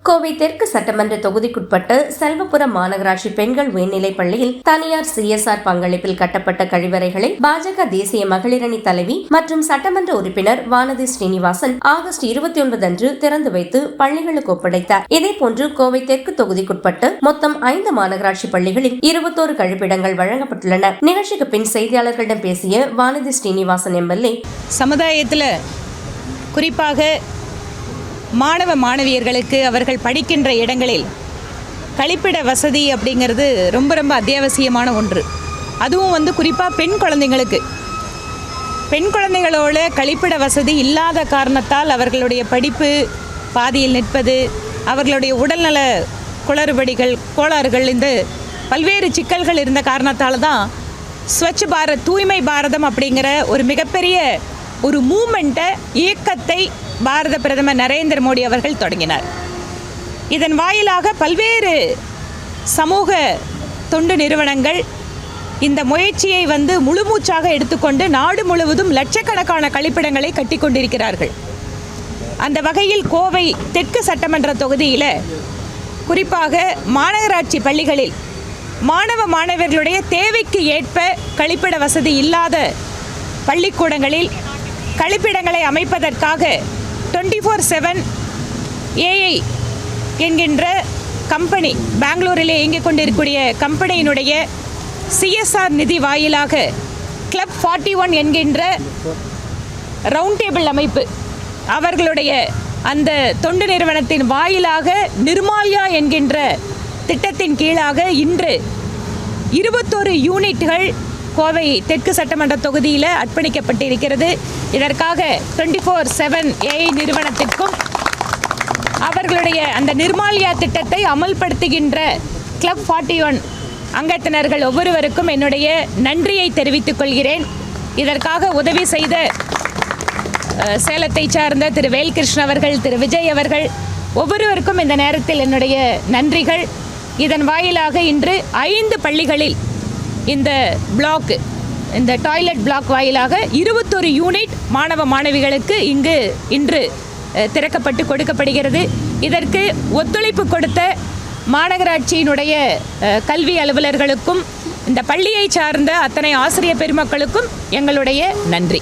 கோவை தெற்கு சட்டமன்ற தொகுதிக்குட்பட்ட செல்வபுரம் மாநகராட்சி பெண்கள் உயர்நிலைப் பள்ளியில் தனியார் CSR பங்களிப்பில் கட்டப்பட்ட கழிவறைகளை பாஜக தேசிய மகளிரணி தலைவி மற்றும் சட்டமன்ற உறுப்பினர் வானதி ஸ்ரீனிவாசன் ஆகஸ்ட் 29 அன்று திறந்து வைத்து பள்ளிகளுக்கு ஒப்படைத்தார். இதேபோன்று கோவை தெற்கு தொகுதிக்குட்பட்ட மொத்தம் 5 மாநகராட்சி பள்ளிகளில் 21 கழிப்பிடங்கள் வழங்கப்பட்டுள்ளன. நிகழ்ச்சிக்கு பின் செய்தியாளர்களிடம் பேசிய வானதி ஸ்ரீனிவாசன் MLA, சமுதாயத்தில் குறிப்பாக மாணவ மாணவியர்களுக்கு அவர்கள் படிக்கின்ற இடங்களில் கழிப்பிட வசதி அப்படிங்கிறது ரொம்ப ரொம்ப அத்தியாவசியமான ஒன்று. அதுவும் குறிப்பாக பெண் குழந்தைகளோட கழிப்பிட வசதி இல்லாத காரணத்தால் அவர்களுடைய படிப்பு பாதியில் நிற்பது, அவர்களுடைய உடல்நல கோளாறுகள் இந்த பல்வேறு சிக்கல்கள் இருந்த காரணத்தால் தான் ஸ்வச் பாரத் தூய்மை பாரதம் அப்படிங்கிற ஒரு மிகப்பெரிய ஒரு மூமெண்ட்டை இயக்கத்தை பாரத பிரதமர் நரேந்திர மோடி அவர்கள் தொடங்கினார். இதன் வாயிலாக பல்வேறு சமூக தொண்டு நிறுவனங்கள் இந்த முயற்சியை முழுமூச்சாக எடுத்துக்கொண்டு நாடு முழுவதும் லட்சக்கணக்கான கழிப்பிடங்களை கட்டி கொண்டிருக்கிறார்கள். அந்த வகையில் கோவை தெற்கு சட்டமன்ற தொகுதியில் குறிப்பாக மாநகராட்சி பள்ளிகளில் மாணவ மாணவர்களுடைய தேவைக்கு ஏற்ப கழிப்பிட வசதி இல்லாத பள்ளிக்கூடங்களில் கழிப்பிடங்களை அமைப்பதற்காக 24/7 AI என்கின்ற கம்பெனி, பெங்களூரிலே இயங்கிக் கொண்டிருக்கூடிய கம்பெனியினுடைய CSR நிதி வாயிலாக கிளப் 41 என்கின்ற ரவுண்ட் டேபிள் அமைப்பு, அவர்களுடைய அந்த தொண்டு நிறுவனத்தின் வாயிலாக நிர்மால்யா என்கின்ற திட்டத்தின் கீழாக இன்று 21 யூனிட்கள் கோவை தெற்கு சட்டமன்ற தொகுதியில் அர்ப்பணிக்கப்பட்டிருக்கிறது. இதற்காக 24/7 AI நிறுவனத்திற்கும் அவர்களுடைய அந்த நிர்மால்யா திட்டத்தை அமல்படுத்துகின்ற கிளப் 41 அங்கத்தினர்கள் ஒவ்வொருவருக்கும் என்னுடைய நன்றியை தெரிவித்துக் கொள்கிறேன். இதற்காக உதவி செய்த சேலத்தை சார்ந்த திரு வேல்கிருஷ்ணன் அவர்கள், திரு விஜய் அவர்கள் ஒவ்வொருவருக்கும் இந்த நேரத்தில் என்னுடைய நன்றிகள். இதன் வாயிலாக இன்று 5 பள்ளிகளில் இந்த டாய்லெட் பிளாக் வாயிலாக 21 யூனிட் மாணவ மாணவிகளுக்கு இன்று திறக்கப்பட்டு கொடுக்கப்படுகிறது. இதற்கு ஒத்துழைப்பு கொடுத்த மாநகராட்சியினுடைய கல்வி அலுவலர்களுக்கும் இந்த பள்ளியை சார்ந்த அத்தனை ஆசிரியர் பெருமக்களுக்கும் எங்களுடைய நன்றி.